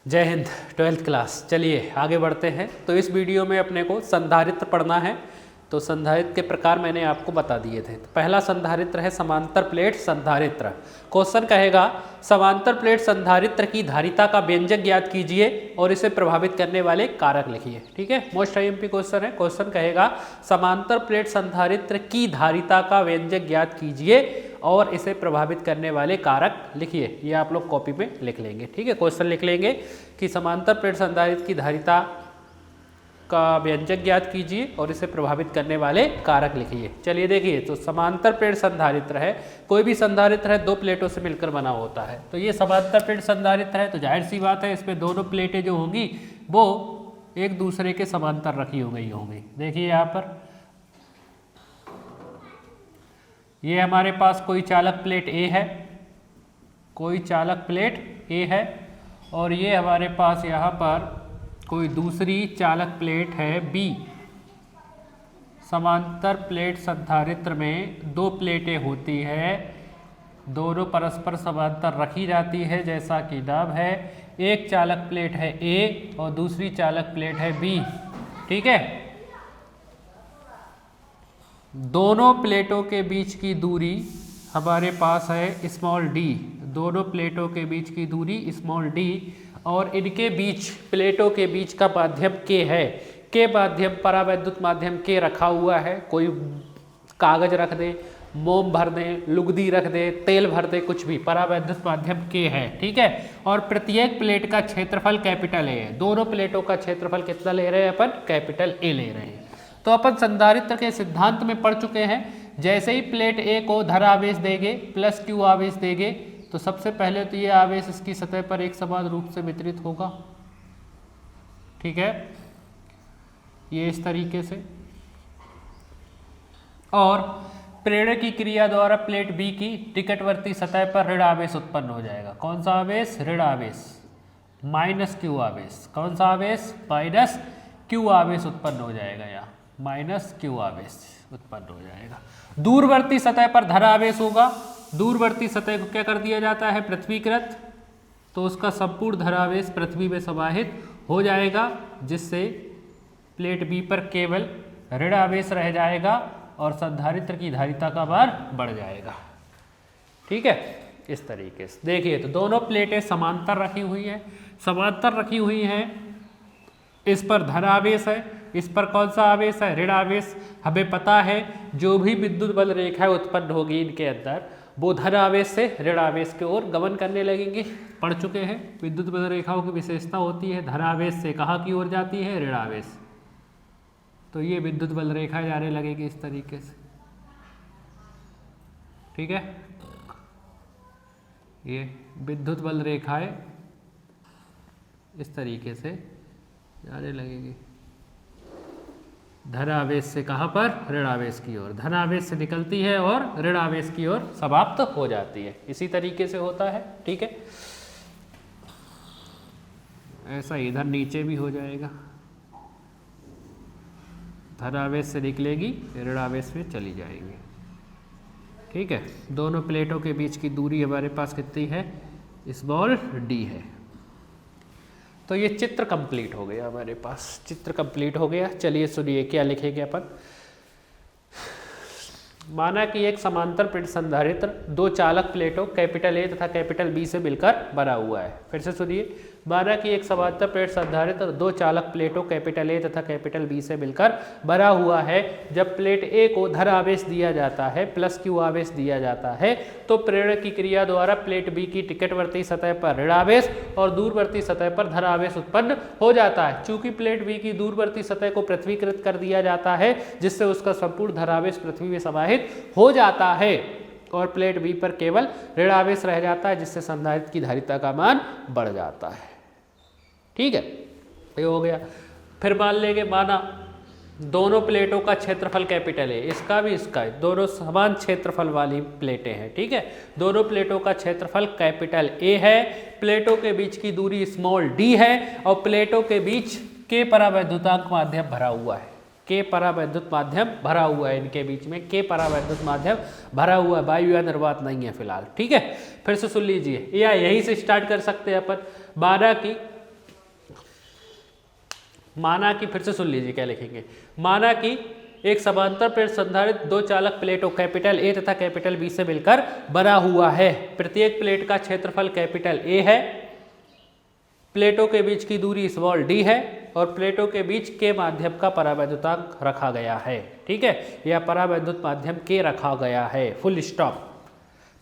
जय Hind. 12th class, चलिए आगे बढ़ते हैं। तो इस वीडियो में अपने को संधारित्र पढ़ना है। तो संधारित्र के प्रकार मैंने आपको बता दिए थे। तो पहला संधारित्र है समांतर प्लेट संधारित्र। क्वेश्चन कहेगा समांतर प्लेट संधारित्र की धारिता का व्यंजक ज्ञात कीजिए और इसे प्रभावित करने वाले कारक लिखिए। ठीक है, मोस्ट आईएमपी क्वेश्चन है। क्वेश्चन कहेगा समांतर प्लेट संधारित्र की धारिता का व्यंजक ज्ञात कीजिए और इसे प्रभावित करने वाले कारक लिखिए। ये आप लोग कॉपी में लिख लेंगे। ठीक है, क्वेश्चन लिख लेंगे कि समांतर प्लेट संधारित्र की धारिता का व्यंजक ज्ञात कीजिए और इसे प्रभावित करने वाले कारक लिखिए। चलिए देखिए, तो समांतर प्लेट संधारित्र है, कोई भी संधारित्र है दो प्लेटों से मिलकर बना होता है। तो ये समांतर प्लेट संधारित्र है, तो जाहिर सी बात है इसमें दोनों प्लेटें जो होंगी वो एक दूसरे के समांतर रखी हो गई होंगी। देखिए यहाँ पर ये हमारे पास कोई चालक प्लेट ए है, कोई चालक प्लेट ए है, और ये हमारे पास यहाँ पर कोई दूसरी चालक प्लेट है बी। समांतर प्लेट संधारित्र में दो प्लेटें होती है, दोनों परस्पर समांतर रखी जाती है जैसा कि नाम है। एक चालक प्लेट है ए और दूसरी चालक प्लेट है बी। ठीक है, दोनों प्लेटों के बीच की दूरी हमारे पास है स्मॉल डी। दोनों प्लेटों के बीच की दूरी स्मॉल डी, और इनके बीच प्लेटों के बीच का माध्यम के है। के माध्यम परावैद्युत माध्यम के रखा हुआ है। कोई कागज रख दे, मोम भर दे, लुगदी रख दे, तेल भर दे, कुछ भी, परावैद्युत माध्यम के है। ठीक है, और प्रत्येक प्लेट का क्षेत्रफल कैपिटल ए है। दोनों प्लेटों का क्षेत्रफल कितना ले रहे हैं अपन? कैपिटल ए ले रहे हैं। तो अपन संधारित्र के सिद्धांत में पढ़ चुके हैं। जैसे ही प्लेट ए को धन आवेश देंगे प्लस क्यू आवेश देंगे, तो सबसे पहले तो ये आवेश इसकी सतह पर एक समान रूप से वितरित होगा। ठीक है, ये इस तरीके से, और प्रेरण की क्रिया द्वारा प्लेट बी की निकटवर्ती सतह पर ऋण आवेश उत्पन्न हो जाएगा। कौन सा आवेश? ऋण आवेश, माइनस क्यू आवेश। कौन सा आवेश? माइनस क्यू आवेश उत्पन्न हो जाएगा। यहाँ माइनस क्यू आवेश उत्पन्न हो जाएगा। दूरवर्ती सतह पर धन आवेश होगा। दूरवर्ती सतह को क्या कर दिया जाता है? पृथ्वीकृत। तो उसका संपूर्ण धन आवेश पृथ्वी में समाहित हो जाएगा, जिससे प्लेट बी पर केवल ऋण आवेश रह जाएगा और संधारित्र की धारिता का मान बढ़ जाएगा। ठीक है, इस तरीके से देखिए, तो दोनों प्लेटें समांतर रखी हुई है। समांतर रखी हुई हैं, इस पर धन आवेश है, इस पर कौन सा आवेश है? ऋण आवेश। हमें पता है जो भी विद्युत बल रेखा उत्पन्न होगी इनके अंदर, वो धन आवेश से ऋण आवेश की ओर गमन करने लगेंगे। पढ़ चुके हैं, विद्युत बल रेखाओं की विशेषता होती है धन आवेश से कहाँ की ओर जाती है? ऋण आवेश। तो ये विद्युत बल रेखा जाने लगेगी इस तरीके से। ठीक है, ये विद्युत बल रेखाएं इस तरीके से जाने लगेगी धन आवेश से कहाँ पर? ऋण आवेश की ओर। धन आवेश से निकलती है और ऋण आवेश की ओर समाप्त हो जाती है। इसी तरीके से होता है। ठीक है, ऐसा इधर नीचे भी हो जाएगा। धन आवेश से निकलेगी, ऋण आवेश में चली जाएगी। ठीक है, दोनों प्लेटों के बीच की दूरी हमारे पास कितनी है? स्मॉल डी है। तो ये चित्र कंप्लीट हो गया हमारे पास। चित्र कंप्लीट हो गया। चलिए सुनिए क्या लिखेंगे अपन। माना कि एक समांतर प्लेट संधारित्र दो चालक प्लेटों कैपिटल ए तथा कैपिटल बी से मिलकर बना हुआ है। फिर से सुनिए, माना कि एक समांतर प्लेट संधारित्र दो चालक प्लेटों कैपिटल ए तथा कैपिटल बी से मिलकर बना हुआ है। जब प्लेट ए को धन आवेश दिया जाता है, प्लस क्यू आवेश दिया जाता है, तो प्रेरण की क्रिया द्वारा प्लेट बी की निकटवर्ती सतह पर ऋण आवेश और दूरवर्ती सतह पर धन आवेश उत्पन्न हो जाता है। चूंकि प्लेट बी की दूरवर्ती सतह को पृथ्वीकृत कर दिया जाता है, जिससे उसका संपूर्ण धन आवेश पृथ्वी में समाहित हो जाता है, और प्लेट बी पर केवल ऋण आवेश रह जाता है, जिससे संधारित्र की धारिता का मान बढ़ जाता है। ठीक है, ये हो गया। फिर मान लेंगे, माना दोनों प्लेटों का क्षेत्रफल कैपिटल है, इसका भी इसका है, दोनों समान क्षेत्रफल वाली प्लेटें हैं। ठीक है, दोनों प्लेटों का क्षेत्रफल कैपिटल ए है, प्लेटों के बीच की दूरी स्मॉल डी है, और प्लेटों के बीच के परावैद्युतांक माध्यम भरा हुआ है। के परावैद्युत माध्यम भरा हुआ है, इनके बीच में के परावैद्युत माध्यम भरा हुआ है। वायु या निर्वात नहीं है फिलहाल। ठीक है, फिर से सुन लीजिए, या यहीं से स्टार्ट कर सकते हैं अपन। माना कि माना कि, फिर से सुन लीजिए क्या लिखेंगे, माना कि एक समांतर प्लेट संधारित्र दो चालक प्लेटों कैपिटल ए तथा कैपिटल बी से मिलकर बना हुआ है। प्रत्येक प्लेट का क्षेत्रफल कैपिटल ए है, प्लेटों के बीच की दूरी स्मॉल डी है और प्लेटों के बीच के माध्यम का परावैद्युतांक रखा गया है। ठीक है, या परावैद्युत माध्यम के रखा गया है। Full stop.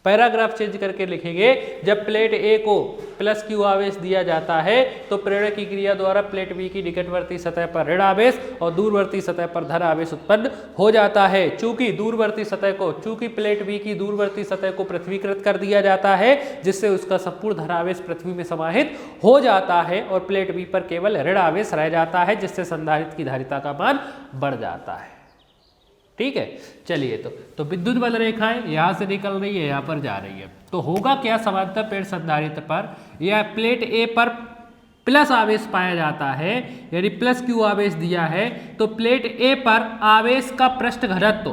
पैराग्राफ चेंज करके लिखेंगे, जब प्लेट ए को प्लस क्यू आवेश दिया जाता है तो प्रेरण की क्रिया द्वारा प्लेट बी की निकटवर्ती सतह पर ऋण आवेश और दूरवर्ती सतह पर धन आवेश उत्पन्न हो जाता है। चूंकि प्लेट बी की दूरवर्ती सतह को पृथ्वीकृत कर दिया जाता है जिससे उसका संपूर्ण धन आवेश पृथ्वी में समाहित हो जाता है और प्लेट बी पर केवल ऋण आवेश रह जाता है जिससे संधारित्र की धारिता का मान बढ़ जाता है। ठीक है, चलिए तो विद्युत बल रेखाएं यहां से निकल रही है, यहां पर जा रही है। तो होगा क्या, समांतर प्लेट संधारित्र पर या प्लेट ए पर प्लस आवेश पाया जाता है, यानी प्लस क्यू आवेश दिया है, तो प्लेट ए पर आवेश का पृष्ठ घनत्व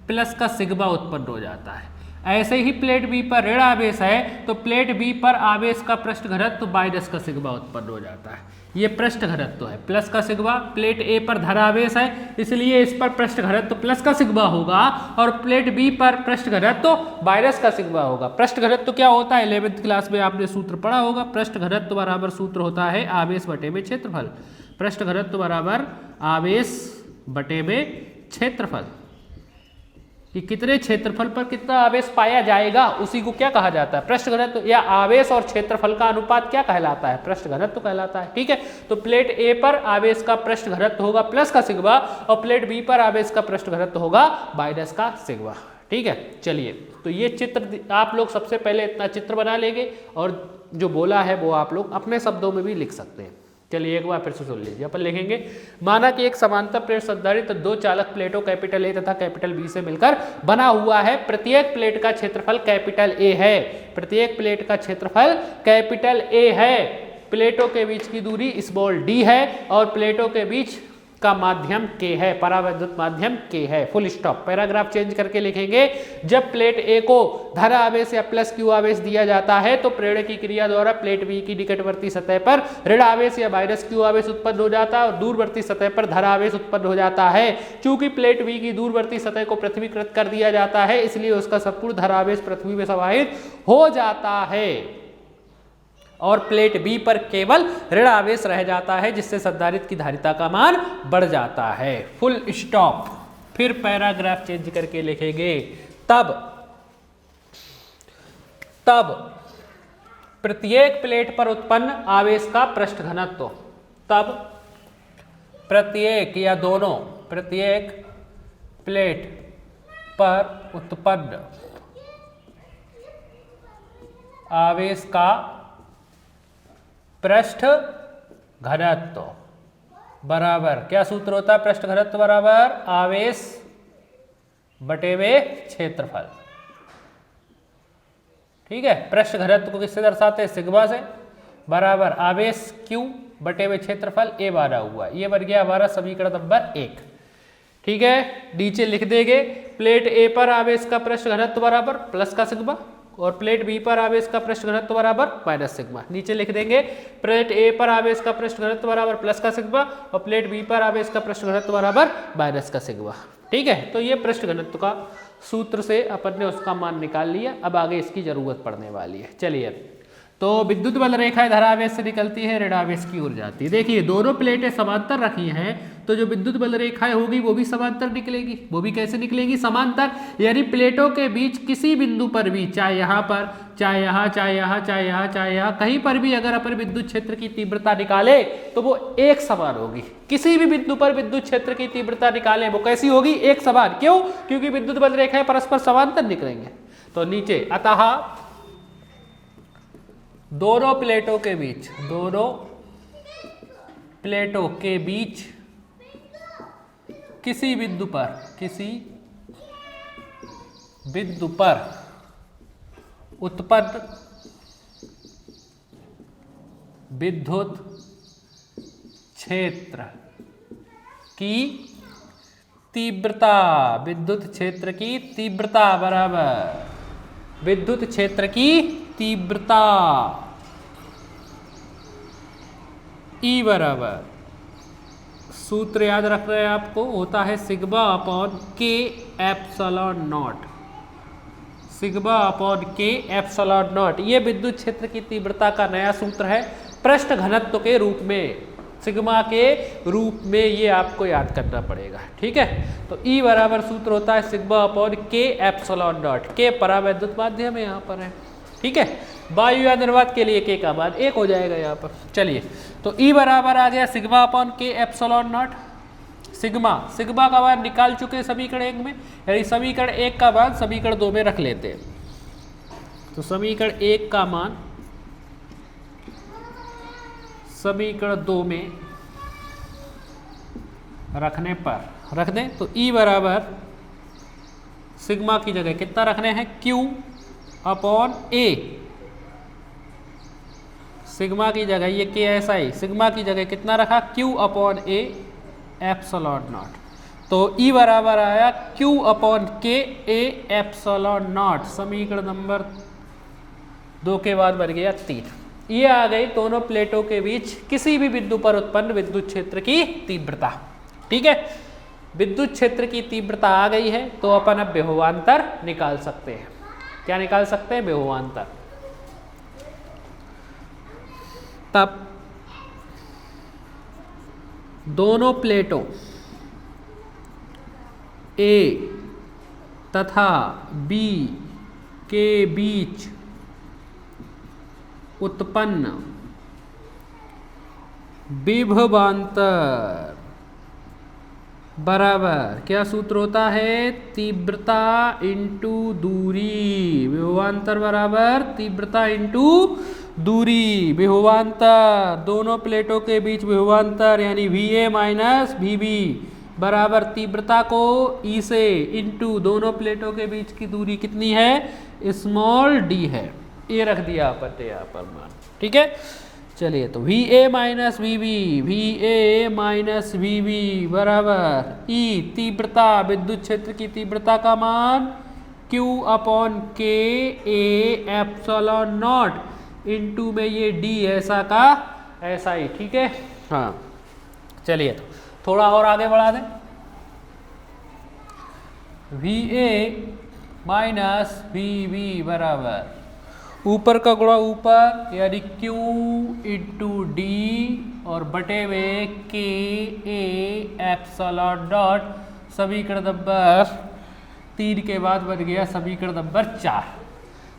प्लस का सिग्मा उत्पन्न हो जाता है। ऐसे ही प्लेट बी पर ऋण आवेश है तो प्लेट बी पर आवेश का पृष्ठ घनत्व माइनस का सिग्मा उत्पन्न हो जाता है। ये पृष्ठ घनत्व है प्लस का सिग्मा। प्लेट ए पर धन आवेश है इसलिए इस पर पृष्ठ घनत्व प्लस का सिग्मा होगा और प्लेट बी पर पृष्ठ घनत्व माइनस का सिग्मा होगा। पृष्ठ घनत्व क्या होता है, 11वीं क्लास में आपने सूत्र पढ़ा होगा। पृष्ठ घनत्व बराबर सूत्र होता है आवेश बटे में क्षेत्रफल। पृष्ठ घनत्व बराबर आवेश बटे में क्षेत्रफल। कि कितने क्षेत्रफल पर कितना आवेश पाया जाएगा उसी को क्या कहा जाता है, पृष्ठ घनत्व। या आवेश और क्षेत्रफल का अनुपात क्या कहलाता है, पृष्ठ घनत्व कहलाता है। ठीक है, तो प्लेट ए पर आवेश का पृष्ठ घनत्व होगा प्लस का सिग्मा और प्लेट बी पर आवेश का पृष्ठ घनत्व होगा माइनस का सिग्मा। ठीक है, चलिए तो ये चित्र आप लोग सबसे पहले इतना चित्र बना लेंगे और जो बोला है वो आप लोग अपने शब्दों में भी लिख सकते हैं। चलिए एक बार फिर से सुन लीजिए। अपन लिखेंगे, माना कि एक समांतर प्लेट संधारित्र दो चालक प्लेटों कैपिटल ए तथा कैपिटल बी से मिलकर बना हुआ है। प्रत्येक प्लेट का क्षेत्रफल कैपिटल ए है। प्रत्येक प्लेट का क्षेत्रफल कैपिटल ए है। प्लेटों के बीच की दूरी स्मॉल डी है और प्लेटों के बीच का माध्यम के है, परावैद्युत माध्यम के है। Full stop. पैराग्राफ चेंज करके लिखेंगे, जब प्लेट ए को धन आवेश या प्लस क्यू आवेश दिया जाता है तो प्रेरण की क्रिया द्वारा प्लेट बी की निकटवर्ती सतह पर ऋण आवेश या माइनस क्यू आवेश उत्पन्न हो जाता है और दूरवर्ती सतह पर धन आवेश उत्पन्न हो जाता है। चूंकि प्लेट बी की दूरवर्ती सतह को पृथ्वीकृत कर दिया जाता है इसलिए उसका संपूर्ण धन आवेश पृथ्वी में समाहित हो जाता है और प्लेट बी पर केवल ऋण आवेश रह जाता है जिससे संधारित्र की धारिता का मान बढ़ जाता है। Full stop. फिर पैराग्राफ चेंज करके लिखेंगे, तब प्रत्येक प्लेट पर उत्पन्न आवेश का पृष्ठ घनत्व, तब प्रत्येक या दोनों प्रत्येक प्लेट पर उत्पन्न आवेश का पृष्ठ घनत्व बराबर, क्या सूत्र होता है, पृष्ठ घनत्व बराबर आवेश बटे में क्षेत्रफल। ठीक है, पृष्ठ घनत्व को किससे दर्शाते हैं, सिग्मा से, बराबर आवेश क्यू बटे में क्षेत्रफल ए बना हुआ। ये बन गया हमारा समीकरण नंबर 1। ठीक है, नीचे लिख देंगे, प्लेट ए पर आवेश का पृष्ठ घनत्व बराबर प्लस का सिग्मा और प्लेट बी पर आवेश का पृष्ठ घनत्व बराबर माइनस सिग्मा। नीचे लिख देंगे, प्लेट ए पर आवेश का पृष्ठ घनत्व बराबर प्लस का सिग्मा और प्लेट बी पर आवेश का पृष्ठ घनत्व बराबर माइनस का सिग्मा। ठीक है, तो ये पृष्ठ घनत्व का सूत्र से अपन ने उसका मान निकाल लिया। अब आगे इसकी जरूरत पड़ने वाली है। चलिए, तो विद्युत बल रेखाएं धनावेश से निकलती है, ऋणावेश की ओर जाती है। देखिए दोनों प्लेटें समांतर रखी हैं तो जो विद्युत बल रेखाएं होगी वो भी समांतर निकलेगी। वो भी कैसे निकलेगी, समांतर, यानी प्लेटों के बीच किसी बिंदु पर भी, चाहे यहाँ पर, चाहे यहाँ, चाहे यहाँ, चाहे यहाँ, चाहे यहाँ, कहीं पर भी अगर अपन विद्युत क्षेत्र की तीव्रता निकाले तो वो एक समान होगी। किसी भी बिंदु पर विद्युत क्षेत्र की तीव्रता निकालें वो कैसी होगी, एक समान। क्यों, क्योंकि विद्युत बल रेखाएं परस्पर समांतर निकलेंगे। तो नीचे, अतः दोनों प्लेटों के बीच, दोनों प्लेटों के बीच किसी बिंदु पर उत्पन्न विद्युत क्षेत्र की तीव्रता, विद्युत क्षेत्र की तीव्रता बराबर विद्युत क्षेत्र की तीव्रता E बराबर सूत्र याद रखना है आपको, होता है सिग्मा अपॉन के एप्सिलॉन नॉट, सिग्मा अपॉन के एप्सिलॉन नॉट। ये विद्युत क्षेत्र की तीव्रता का नया सूत्र है पृष्ठ घनत्व के रूप में, सिग्मा के रूप में ये आपको याद करना पड़ेगा, ठीक है। तो E बराबर सूत्र होता है सिग्मा अपॉन के एप्सिलॉन नॉट, के परावैद्युत माध्यम है यहाँ पर है, ठीक है। वायु या निर्वात के लिए के का मान 1 हो जाएगा यहाँ पर। चलिए तो E बराबर आ गया सिग्मा अपॉन के एप्सिलॉन नॉट, सिग्मा का मान निकाल चुके समीकरण 1 में, यानी समीकरण 1 का मान समीकरण 2 में रख लेते हैं। तो समीकरण 1 का मान समीकरण 2 में रखने पर रख दें तो E बराबर सिग्मा की जगह कितना रखने हैं, Q अपॉन A, सिग्मा की जगह ये के ऐसा ही, सिग्मा की जगह कितना रखा, Q upon A epsilon not. तो E बराबर आया Q अपॉन के A एप्सिलॉन नॉट, समीकरण नंबर 2 के बाद बन गया 3। ये आ गई दोनों प्लेटों के बीच किसी भी बिंदु पर उत्पन्न विद्युत क्षेत्र की तीव्रता, ठीक है। विद्युत क्षेत्र की तीव्रता आ गई है तो अपन अब विभवांतर निकाल सकते हैं। क्या निकाल सकते हैं, विभवांतर। तब दोनों प्लेटों A तथा B के बीच उत्पन्न विभवांतर बराबर क्या सूत्र होता है, तीव्रता इंटू दूरी, विभवांतर बराबर तीव्रता इंटू दूरी। विभवांतर दोनों प्लेटों के बीच विभवांतर यानी VA माइनस VB बराबर तीव्रता को E से इंटू दोनों प्लेटों के बीच की दूरी कितनी है, स्मॉल d है। ये रख दिया अपन यहाँ पर मान, ठीक है। चलिए तो VA minus VB, VA minus VB बराबर E तीव्रता, विद्युत क्षेत्र की तीव्रता का मान Q अपॉन के A एप्सिलॉन नॉट इंटू में ये D ऐसा का ऐसा ही, ठीक है। हाँ चलिए तो थोड़ा और आगे बढ़ा दें, VA माइनस VB बराबर ऊपर का गुणा ऊपर यानी Q इंटू D और बटे में के A एप्सिलॉन नॉट, समीकरण नंबर 3 के बाद बन गया समीकरण नंबर 4।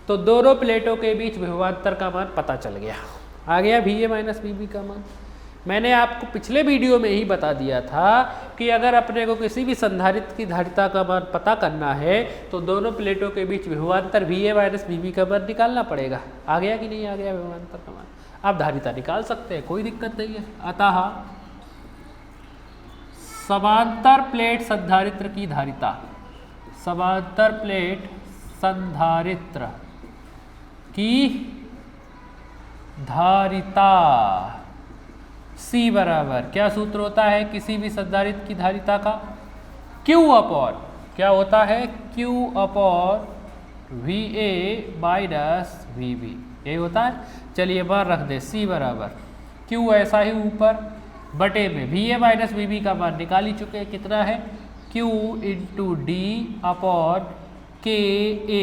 तो दोनों प्लेटों के बीच विभवांतर का मान पता चल गया, आ गया VA माइनस VB का मान। मैंने आपको पिछले वीडियो में ही बता दिया था कि अगर अपने को किसी भी संधारित्र की धारिता का मान पता करना है तो दोनों प्लेटों के बीच विभवांतर VA माइनस VB का मान निकालना पड़ेगा। आ गया कि नहीं आ गया विभवांतर का मान, आप धारिता निकाल सकते हैं, कोई दिक्कत नहीं है। अतः समांतर प्लेट संधारित्र की धारिता, समांतर प्लेट संधारित्र की धारिता C बराबर क्या सूत्र होता है किसी भी संधारित्र की धारिता का, Q अपॉन क्या होता है, Q upon VA minus VB, ये होता है। चलिए बार रख दे C बराबर Q ऐसा ही ऊपर बटे में VA माइनस VB का मान निकाल ही चुके हैं, कितना है Q इंटू D अपॉन के A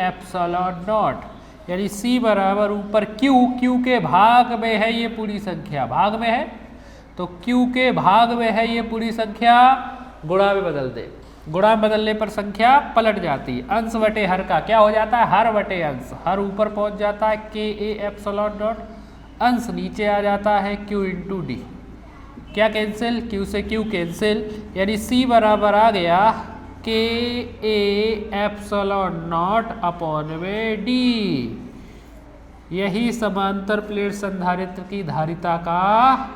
एप्सिलॉन नॉट, यानी C बराबर ऊपर Q के भाग में है ये पूरी संख्या, भाग में है तो Q के भाग में है ये पूरी संख्या, गुणा में बदल दे, गुणा में बदलने पर संख्या पलट जाती है, अंश बटे हर का क्या हो जाता है, हर बटे अंश, हर ऊपर पहुंच जाता है के A एप्सिलॉन नॉट, अंश नीचे आ जाता है Q इंटू D, क्या कैंसिल, Q से Q कैंसिल, यानी C बराबर आ गया के A एप्सिलॉन नॉट अपॉन में D। यही समांतर प्लेट संधारित्र की धारिता का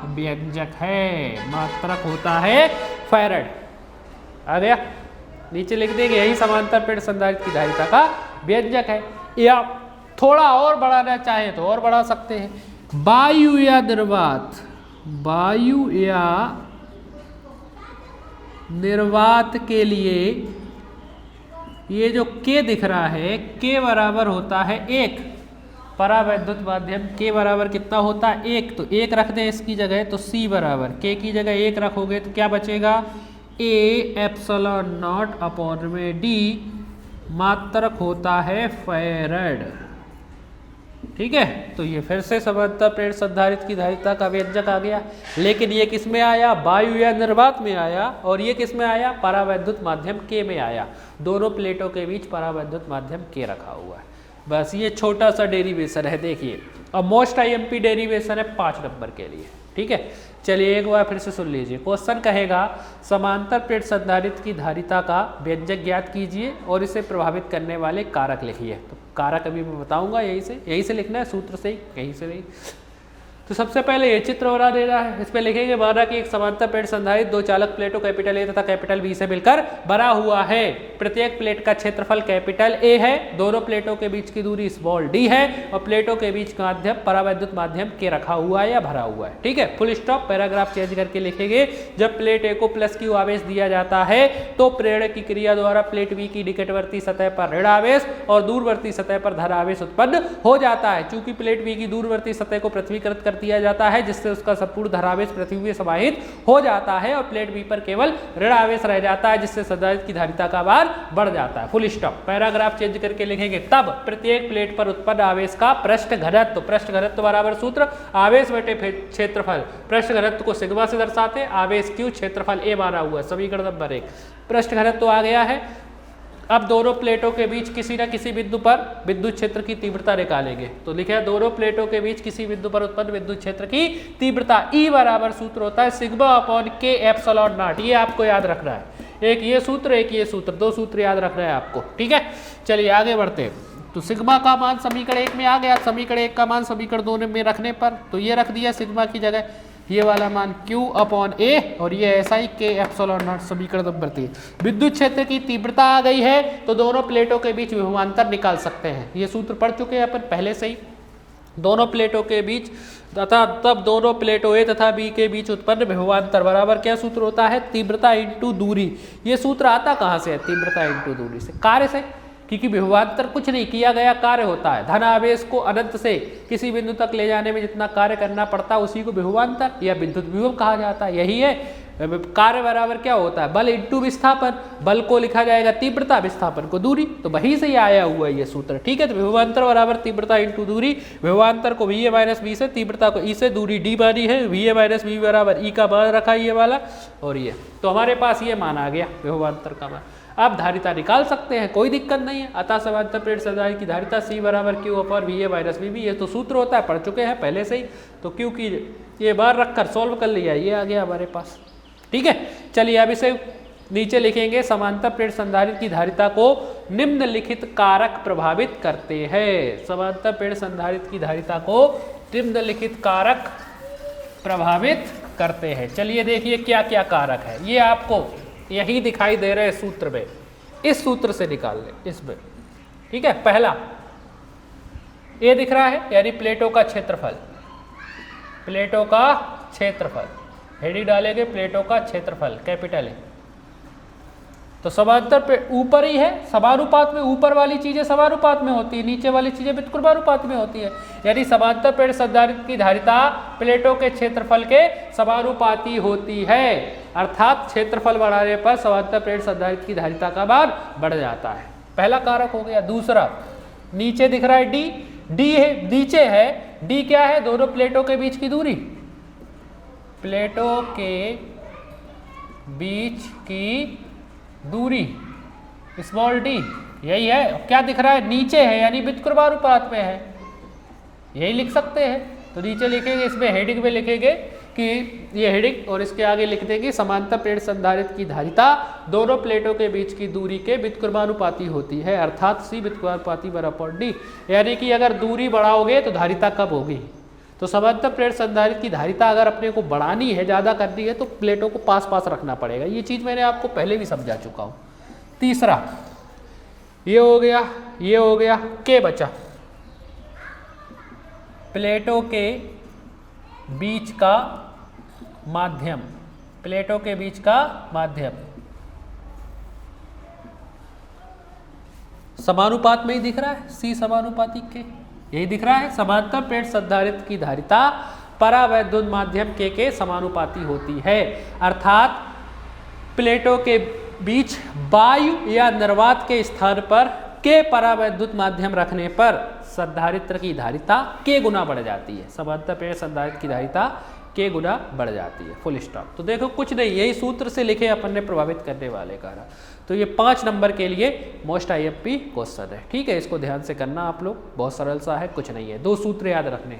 व्यंजक है, मात्रक होता है फैराड। आ गया, नीचे लिख देंगे यही समांतर प्लेट संधारित्र की धारिता का व्यंजक है। या थोड़ा और बढ़ाना चाहे तो और बढ़ा सकते हैं। वायु या निर्वात, वायु या निर्वात के लिए ये जो K दिख रहा है K बराबर होता है 1, परावैद्युत माध्यम के बराबर कितना होता है 1, तो 1 रख दें इसकी जगह, तो C बराबर के की जगह 1 रखोगे तो क्या बचेगा A एप्सिलॉन नॉट अपॉन में D मात्रक होता है फैराड। ठीक है, तो ये फिर से समांतर प्लेट संधारित्र की धारिता का व्यंजक आ गया, लेकिन ये किस में आया, वायु या निर्वात में आया, और ये किस में आया, परावैद्युत माध्यम के में आया। दोनों प्लेटों के बीच परावैद्युत माध्यम के रखा हुआ है। बस ये छोटा सा डेरिवेशन है, देखिए। और मोस्ट आईएमपी डेरिवेशन है 5 नंबर के लिए। ठीक है, चलिए एक बार फिर से सुन लीजिए। क्वेश्चन कहेगा समांतर प्लेट संधारित्र की धारिता का व्यंजक ज्ञात कीजिए और इसे प्रभावित करने वाले कारक लिखिए। तो कारक अभी मैं बताऊंगा, यही से लिखना है, सूत्र से ही, कहीं से नहीं। तो सबसे पहले ये चित्र बना देना है। इस पे लिखेंगे माना कि एक समांतर प्लेट संधारित्र 2 चालक प्लेटों कैपिटल ए तथा कैपिटल बी से मिलकर बना हुआ है। प्रत्येक प्लेट का क्षेत्रफल कैपिटल ए है, दोनों प्लेटों के बीच की दूरी स्मॉल डी है, और प्लेटों के बीच का माध्यम परावैद्युत माध्यम के रखा हुआ है या भरा हुआ है। ठीक है, फुल स्टॉप। पैराग्राफ चेंज करके लिखेंगे जब प्लेट ए को प्लस क्यू आवेश दिया जाता है तो प्रेरण की क्रिया द्वारा प्लेट बी की निकटवर्ती सतह पर ऋण आवेश और दूरवर्ती सतह पर धन आवेश उत्पन्न हो जाता है। चूंकि प्लेट बी की दूरवर्ती सतह को पृथ्वीकृत कर दिया जाता है जिससे उसका संपूर्ण धनावेश पृथ्वी में समाहित हो जाता है, और प्लेट बी पर केवल ऋण आवेश रह जाता है जिससे संधारित्र की धारिता का भार बढ़ जाता है। Full stop. पैराग्राफ चेंज करके लिखेंगे तब प्रत्येक प्लेट पर उत्पन्न आवेश का पृष्ठ घनत्व, पृष्ठ घनत्व बराबर सूत्र आवेश बटे क्षेत्रफल, पृष्ठ घनत्व को सिग्मा से दर्शाते हैं, आवेश क्यू क्षेत्रफल ए माना हुआ है, समीकरण नंबर 1। पृष्ठ घनत्व आ गया है। अब दोनों प्लेटों के बीच किसी न किसी बिंदु पर विद्युत क्षेत्र की तीव्रता निकालेंगे। तो लिखा है दोनों प्लेटों के बीच किसी बिंदु पर उत्पन्न विद्युत क्षेत्र की तीव्रता E बराबर सूत्र होता है सिग्मा अपॉन के एप्सिलॉन नॉट। ये आपको याद रखना है, एक ये सूत्र एक ये सूत्र, 2 सूत्र याद रखना है आपको। ठीक है, चलिए आगे बढ़ते हैं। तो सिग्मा का मान समीकरण 1 में आ गया, समीकरण 1 का मान समीकरण 2 में रखने पर तो ये रख दिया सिग्मा की जगह ये वाला मान Q अपॉन ए, और ये ऐसा ही के एप्सिलॉन नॉट, समीकरण नंबर 3। विद्युत क्षेत्र की तीव्रता आ गई है तो दोनों प्लेटों के बीच विभवांतर निकाल सकते हैं। ये सूत्र पढ़ चुके हैं अपन पहले से ही। दोनों प्लेटों के बीच तथा तब दोनों प्लेटों ए तथा बी के बीच उत्पन्न विभवांतर बराबर क्या सूत्र होता है, तीव्रता इंटू दूरी। ये सूत्र आता कहाँ से है, तीव्रता इंटू दूरी से, कार्य से, क्योंकि विभवांतर कुछ नहीं किया गया कार्य होता है। धन आवेश को अनंत से किसी बिंदु तक ले जाने में जितना कार्य करना पड़ता है उसी को विभवांतर या विद्युत विभव कहा जाता है। यही है कार्य बराबर क्या होता है, बल इंटू विस्थापन। बल को लिखा जाएगा तीव्रता, विस्थापन को दूरी, तो वहीं से ही आया हुआ है ये सूत्र। ठीक है, तो विभवांतर बराबर तीव्रता इंटू दूरी। विभवांतर को VA माइनस बी से, तीव्रता को E से, दूरी D मानी है, VA माइनस बी बराबर E का मान रखा ये वाला, और ये तो हमारे पास ये मान आ गया विभवांतर का मान। आप धारिता निकाल सकते हैं, कोई दिक्कत नहीं है। अतः समांतर प्लेट संधारित्र की धारिता C बराबर Q upon VA minus BB, ये तो सूत्र होता है, पढ़ चुके हैं पहले से ही। तो Q की ये बार रखकर सॉल्व कर लिया, ये आ गया हमारे पास। ठीक है, चलिए अब इसे नीचे लिखेंगे। समांतर प्लेट संधारित्र की धारिता को निम्नलिखित कारक प्रभावित करते हैं। समांतर प्लेट संधारित्र की धारिता को निम्नलिखित कारक प्रभावित करते हैं। चलिए देखिए क्या क्या कारक है, ये आपको यही दिखाई दे रहे सूत्र में, इस सूत्र से निकाल लें इसमें। ठीक है, पहला ये दिख रहा है यानी प्लेटों का क्षेत्रफल, प्लेटों का क्षेत्रफल, हेडिंग डालेंगे प्लेटों का क्षेत्रफल कैपिटल है। तो समांतर पे ऊपर ही है, समानुपात में, ऊपर वाली चीजें समानुपात में होती है, नीचे वाली चीजें व्युत्क्रमानुपात में होती है। यानी समांतर प्लेट संधारित्र की धारिता प्लेटों के क्षेत्रफल के समानुपाती होती है, अर्थात क्षेत्रफल बढ़ाने पर समांतर प्लेट संधारित्र की धारिता का मान बढ़ जाता है। पहला कारक हो गया। दूसरा नीचे दिख रहा है D, D है नीचे है, D क्या है, दोनों प्लेटों के बीच की दूरी, प्लेटों के बीच की दूरी स्मॉल d, यही है। क्या दिख रहा है, नीचे है यानी व्युत्क्रमानुपात में है, यही लिख सकते हैं। तो नीचे लिखेंगे, इसमें हेडिंग में लिखेंगे कि ये हेडिंग, और इसके आगे लिख देंगे समांतर प्लेट संधारित्र की धारिता दोनों प्लेटों के बीच की दूरी के व्युत्क्रमानुपाती होती है, अर्थात C व्युत्क्रमानुपाती बराबर D। यानी कि अगर दूरी बढ़ाओगे तो धारिता कब होगी। तो समांतर प्लेट संधारित्र की धारिता अगर अपने को बढ़ानी है, ज़्यादा करनी है, तो प्लेटों को पास पास रखना पड़ेगा। ये चीज़ मैंने आपको पहले भी समझा चुका हूँ। तीसरा ये हो गया, ये हो गया, के बचा प्लेटों के बीच का माध्यम, प्लेटों के बीच का माध्यम समानुपात में ही दिख रहा है, C समानुपाती के, यही दिख रहा है, समांतर प्लेट संधारित्र की धारिता परावैद्युत माध्यम के समानुपाती होती है, अर्थात प्लेटों के बीच वायु या निर्वात के स्थान पर के परावैद्युत माध्यम रखने पर संधारित्र की धारिता के गुना बढ़ जाती है। समांतर प्लेट संधारित्र की धारिता के गुना बढ़ जाती है, फुल स्टॉप। तो देखो कुछ नहीं, यही सूत्र से लिखे अपन ने प्रभावित करने वाले कारण। तो ये 5 नंबर के लिए मोस्ट IMP क्वेश्चन है, ठीक है। इसको ध्यान से करना आप लोग, बहुत सरल सा है, कुछ नहीं है। 2 सूत्र याद रखने,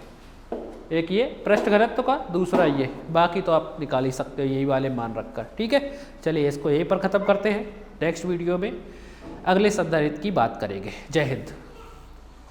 एक ये पृष्ठ घनत्व का, दूसरा ये, बाकी तो आप निकाल ही सकते हो यही वाले मान रखकर, ठीक है। चलिए इसको यहीं पर ख़त्म करते हैं, नेक्स्ट वीडियो में अगले संधारित्र की बात करेंगे। जय हिंद।